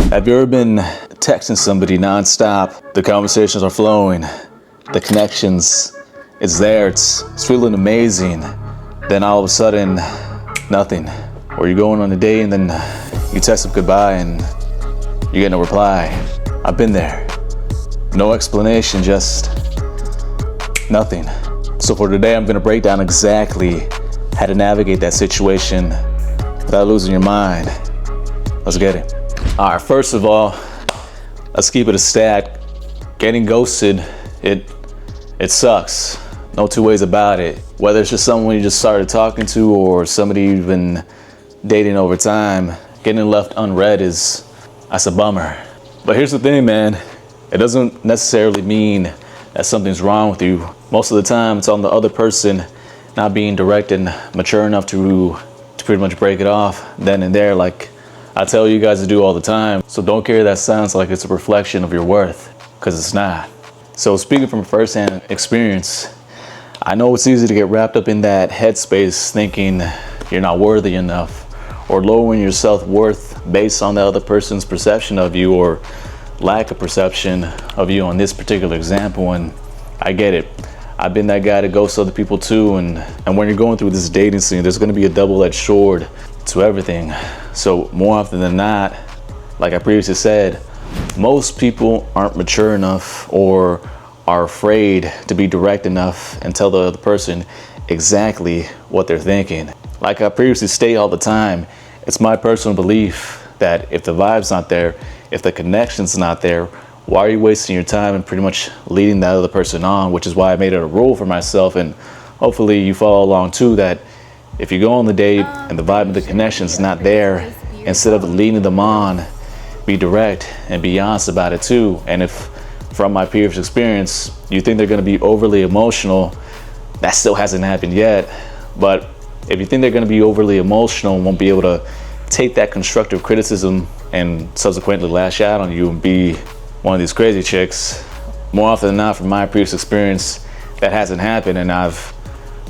Have you ever been texting somebody nonstop? The conversations are flowing, the connections, it's there, it's feeling amazing. Then all of a sudden, nothing. Or you're going on a date and then you text them goodbye and you get no reply. I've been there. No explanation, just nothing. So for today, I'm gonna break down exactly how to navigate that situation without losing your mind. Let's get it. All right, first of all, let's keep it a stat. Getting ghosted, it sucks. No two ways about it. Whether it's just someone you just started talking to or somebody you've been dating over time, getting left unread that's a bummer. But here's the thing, man. It doesn't necessarily mean that something's wrong with you. Most of the time, it's on the other person not being direct and mature enough to pretty much break it off then and there, like I tell you guys to do all the time. So don't care that sounds like it's a reflection of your worth, because it's not. So speaking from firsthand experience, I know it's easy to get wrapped up in that headspace thinking you're not worthy enough or lowering your self-worth based on the other person's perception of you or lack of perception of you on this particular example. And I get it. I've been that guy to ghost other people too. And when you're going through this dating scene, there's going to be a double-edged sword to everything. So more often than not, like I previously said, most people aren't mature enough or are afraid to be direct enough and tell the other person exactly what they're thinking. Like I previously state all the time, it's my personal belief that if the vibe's not there, if the connection's not there, why are you wasting your time and pretty much leading that other person on? Which is why I made it a rule for myself, and hopefully you follow along too, that if you go on the date and the vibe and the connection's not there, instead of leading them on, be direct and be honest about it too. And if from my previous experience, you think they're gonna be overly emotional, that still hasn't happened yet. But if you think they're gonna be overly emotional and won't be able to take that constructive criticism and subsequently lash out on you and be one of these crazy chicks, more often than not, from my previous experience, that hasn't happened. And I've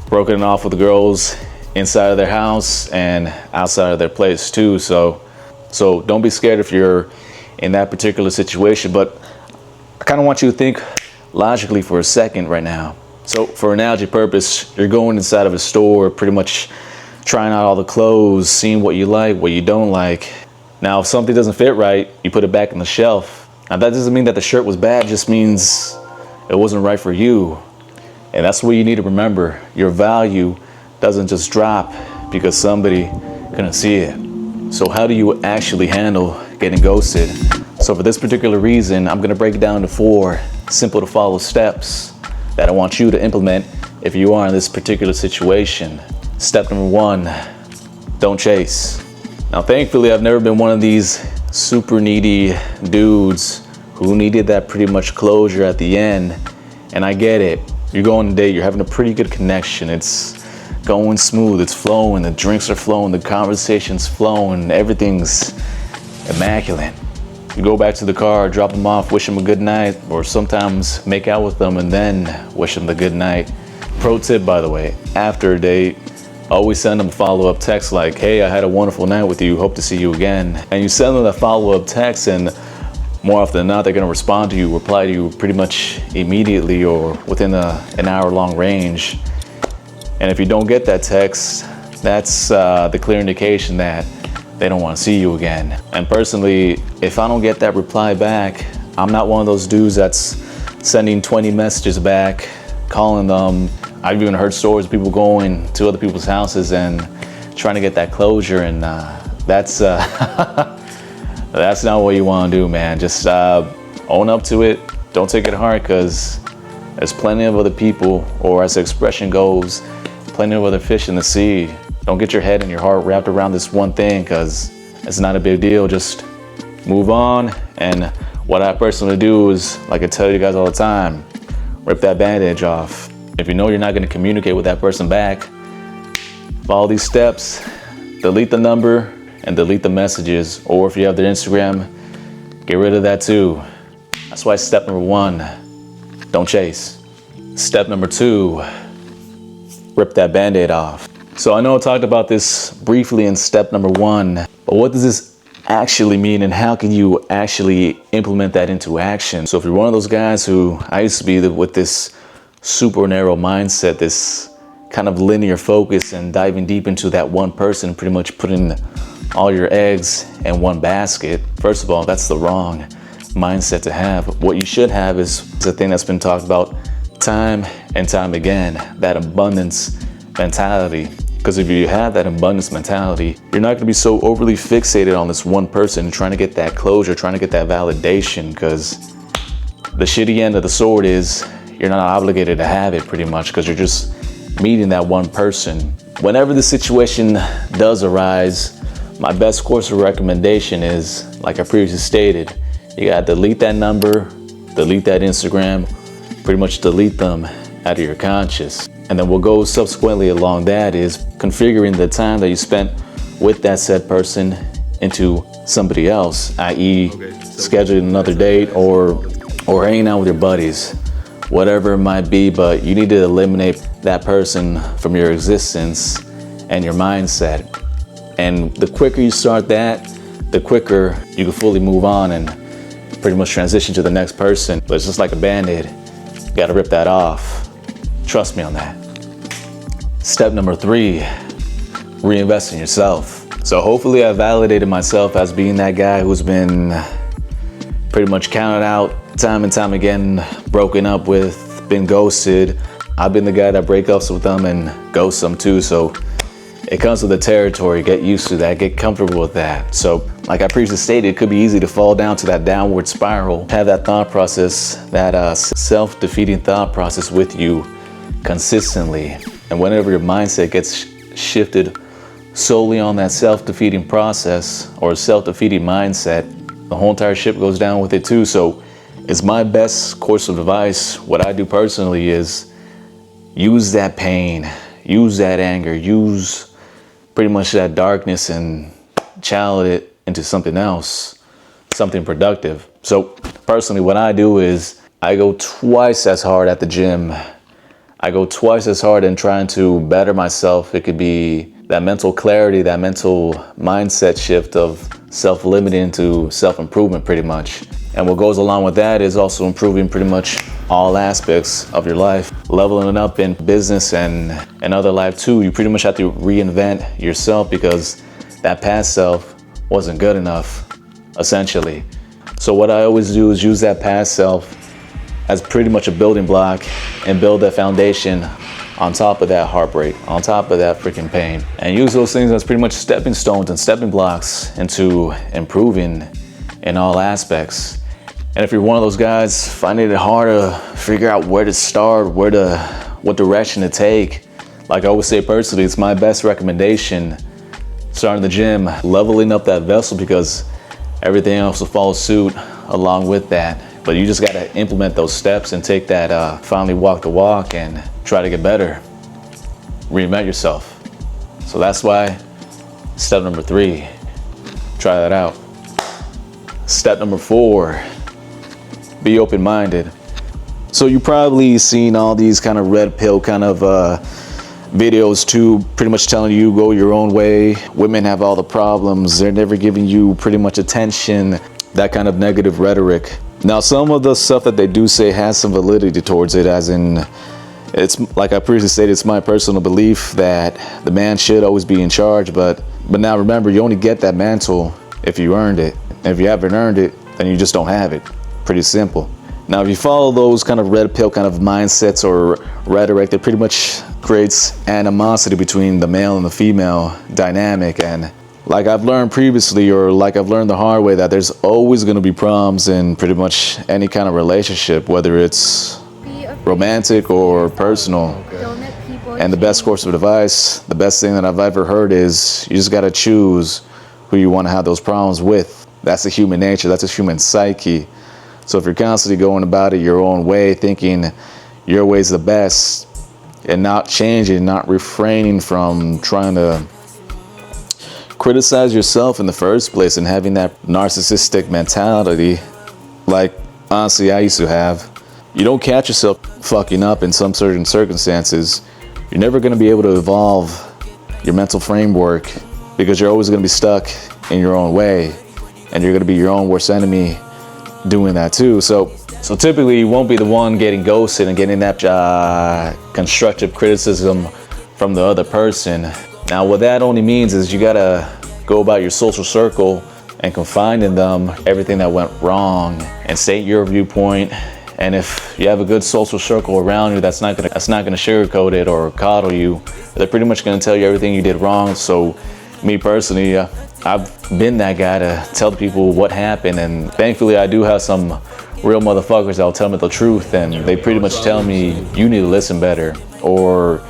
broken it off with the girls inside of their house and outside of their place too. So don't be scared if you're in that particular situation. But I kind of want you to think logically for a second right now. So for analogy purpose, you're going inside of a store, pretty much trying out all the clothes, seeing what you like, what you don't like. Now, if something doesn't fit right, you put it back on the shelf. Now, that doesn't mean that the shirt was bad, it just means it wasn't right for you. And that's what you need to remember. Your value doesn't just drop because somebody couldn't see it. So how do you actually handle getting ghosted? So for this particular reason, I'm gonna break it down to 4 simple to follow steps that I want you to implement if you are in this particular situation. Step number 1, don't chase. Now, thankfully, I've never been one of these super needy dudes who needed that pretty much closure at the end. And I get it. You're going on a date, you're having a pretty good connection. It's going smooth, it's flowing, the drinks are flowing, the conversation's flowing, everything's immaculate. You go back to the car, drop them off, wish them a good night, or sometimes make out with them and then wish them the good night. Pro tip, by the way, after a date, always send them a follow-up text like, hey, I had a wonderful night with you, hope to see you again. And you send them that follow-up text, and more often than not, they're gonna respond to you, reply to you pretty much immediately or within an hour-long range. And if you don't get that text, that's the clear indication that they don't want to see you again. And personally, if I don't get that reply back, I'm not one of those dudes that's sending 20 messages back, calling them. I've even heard stories of people going to other people's houses and trying to get that closure, and that's that's not what you want to do, man. Just own up to it. Don't take it hard, because there's plenty of other people, or as the expression goes, plenty of other fish in the sea. Don't get your head and your heart wrapped around this one thing, because it's not a big deal. Just move on. And what I personally do is, like I tell you guys all the time, rip that bandage off. If you know you're not going to communicate with that person back, follow these steps. Delete the number and delete the messages. Or if you have their Instagram, get rid of that too. That's why step number 1, don't chase. Step number 2, rip that Band-Aid off. So I know I talked about this briefly in step number 1, but what does this actually mean and how can you actually implement that into action? So if you're one of those guys who, I used to be with this super narrow mindset, this kind of linear focus and diving deep into that one person, pretty much putting all your eggs in one basket. First of all, that's the wrong mindset to have. What you should have is the thing that's been talked about time and time again, that abundance mentality. Because if you have that abundance mentality, you're not going to be so overly fixated on this one person, trying to get that closure, trying to get that validation. Because the shitty end of the sword is you're not obligated to have it, pretty much, because you're just meeting that one person. Whenever the situation does arise, my best course of recommendation is, like I previously stated, you gotta delete that number, delete that Instagram, pretty much delete them out of your conscious. And then what goes subsequently along that is configuring the time that you spent with that said person into somebody else, i.e. scheduling another date or hanging out with your buddies, whatever it might be, but you need to eliminate that person from your existence and your mindset. And the quicker you start that, the quicker you can fully move on and pretty much transition to the next person. But it's just like a Band-Aid. You gotta rip that off. Trust me on that. Step number 3, reinvest in yourself. So hopefully I validated myself as being that guy who's been pretty much counted out time and time again, broken up with, been ghosted. I've been the guy that breaks up with them and ghosts them too. So it comes with the territory. Get used to that, get comfortable with that. So like I previously stated, it could be easy to fall down to that downward spiral. Have that thought process, that self-defeating thought process with you consistently. And whenever your mindset gets shifted solely on that self-defeating process or self-defeating mindset, the whole entire ship goes down with it too. So it's my best course of advice. What I do personally is use that pain, use that anger, use pretty much that darkness and channel it into something else, something productive. So personally, what I do is I go twice as hard at the gym. I go twice as hard in trying to better myself. It could be that mental clarity, that mental mindset shift of self-limiting to self-improvement pretty much. And what goes along with that is also improving pretty much all aspects of your life, leveling up in business and other life too. You pretty much have to reinvent yourself because that past self wasn't good enough, essentially. So what I always do is use that past self as pretty much a building block and build that foundation on top of that heartbreak, on top of that freaking pain, and use those things as pretty much stepping stones and stepping blocks into improving in all aspects. And if you're one of those guys finding it hard to figure out where to start, what direction to take, like I always say personally, it's my best recommendation, starting the gym, leveling up that vessel, because everything else will follow suit along with that. But you just gotta implement those steps and take that finally walk the walk and try to get better. Reinvent yourself. So that's why step number 3, try that out. Step number 4, be open-minded. So you probably seen all these kind of red pill kind of videos too, pretty much telling you go your own way. Women have all the problems. They're never giving you pretty much attention. That kind of negative rhetoric. Now, some of the stuff that they do say has some validity towards it, as in, it's like I previously stated, it's my personal belief that the man should always be in charge. But now remember, you only get that mantle if you earned it. And if you haven't earned it, then you just don't have it. Pretty simple. Now, if you follow those kind of red pill kind of mindsets or rhetoric, that pretty much creates animosity between the male and the female dynamic. And like I've learned previously, or like I've learned the hard way, that there's always going to be problems in pretty much any kind of relationship, whether it's romantic or personal. And the best course of advice, the best thing that I've ever heard is you just got to choose who you want to have those problems with. That's the human nature. That's a human psyche. So if you're constantly going about it your own way, thinking your way's the best, and not changing, not refraining from trying to criticize yourself in the first place and having that narcissistic mentality, like honestly I used to have, you don't catch yourself fucking up in some certain circumstances, you're never going to be able to evolve your mental framework, because you're always going to be stuck in your own way. and you're gonna be your own worst enemy doing that too. So typically you won't be the one getting ghosted and getting that constructive criticism from the other person. Now what that only means is you gotta go about your social circle and confide in them everything that went wrong and state your viewpoint. And if you have a good social circle around you that's not gonna sugarcoat it or coddle you, they're pretty much gonna tell you everything you did wrong. So me personally, I've been that guy to tell people what happened, and thankfully I do have some real motherfuckers that'll tell me the truth, and they pretty much tell me you need to listen better, or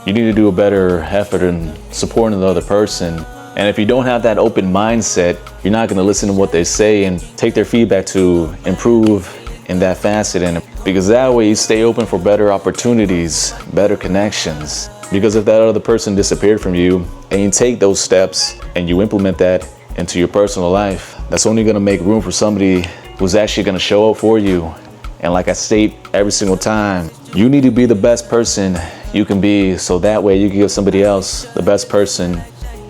you need to do a better effort in supporting the other person. And if you don't have that open mindset, you're not gonna listen to what they say and take their feedback to improve in that facet, and because that way you stay open for better opportunities, better connections. Because if that other person disappeared from you and you take those steps and you implement that into your personal life, that's only gonna make room for somebody who's actually gonna show up for you. And like I state every single time, you need to be the best person you can be, so that way you can give somebody else the best person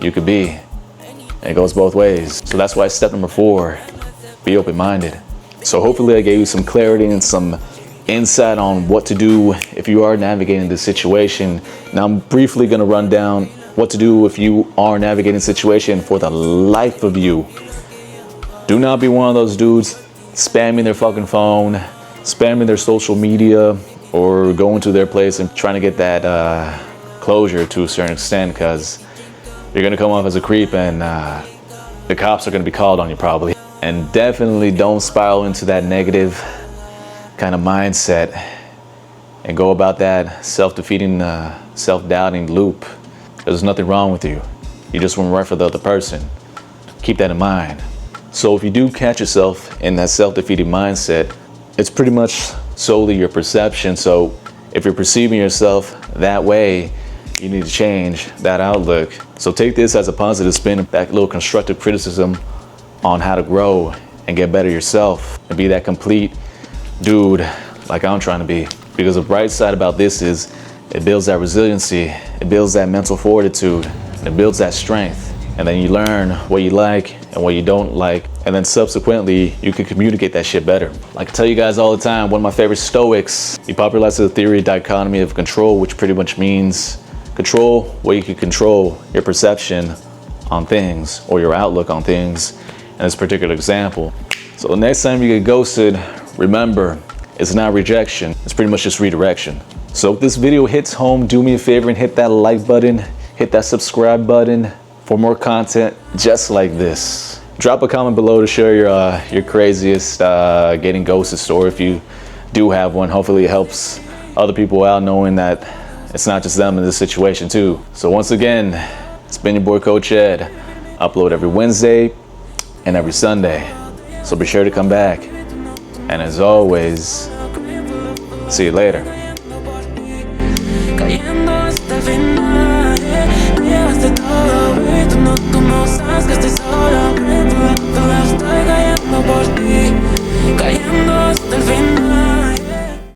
you could be. And it goes both ways. So that's why step number 4, be open-minded. So hopefully I gave you some clarity and some insight on what to do if you are navigating this situation. Now I'm briefly gonna run down what to do if you are navigating a situation for the life of you. Do not be one of those dudes spamming their fucking phone, spamming their social media, or going to their place and trying to get that closure to a certain extent, because you're gonna come off as a creep and the cops are gonna be called on you probably. And definitely don't spiral into that negative kind of mindset and go about that self-defeating, self-doubting loop. There's nothing wrong with you. You just went right for the other person. Keep that in mind. So if you do catch yourself in that self-defeating mindset, it's pretty much solely your perception. So if you're perceiving yourself that way, you need to change that outlook. So take this as a positive spin, that little constructive criticism on how to grow and get better yourself and be that complete dude like I'm trying to be. Because the bright side about this is it builds that resiliency, it builds that mental fortitude, and it builds that strength. And then you learn what you like and what you don't like, and then subsequently you can communicate that shit better. Like I tell you guys all the time, one of my favorite Stoics, he popularized the theory of dichotomy of control, which pretty much means control what you can control, your perception on things or your outlook on things in this particular example. So the next time you get ghosted, remember, it's not rejection, it's pretty much just redirection. So if this video hits home, do me a favor and hit that like button, hit that subscribe button for more content just like this. Drop a comment below to share your craziest getting ghosted story if you do have one. Hopefully it helps other people out knowing that it's not just them in this situation too. So once again, it's been your boy Coach Ed. Upload every Wednesday and every Sunday. So be sure to come back. And as always, see you later.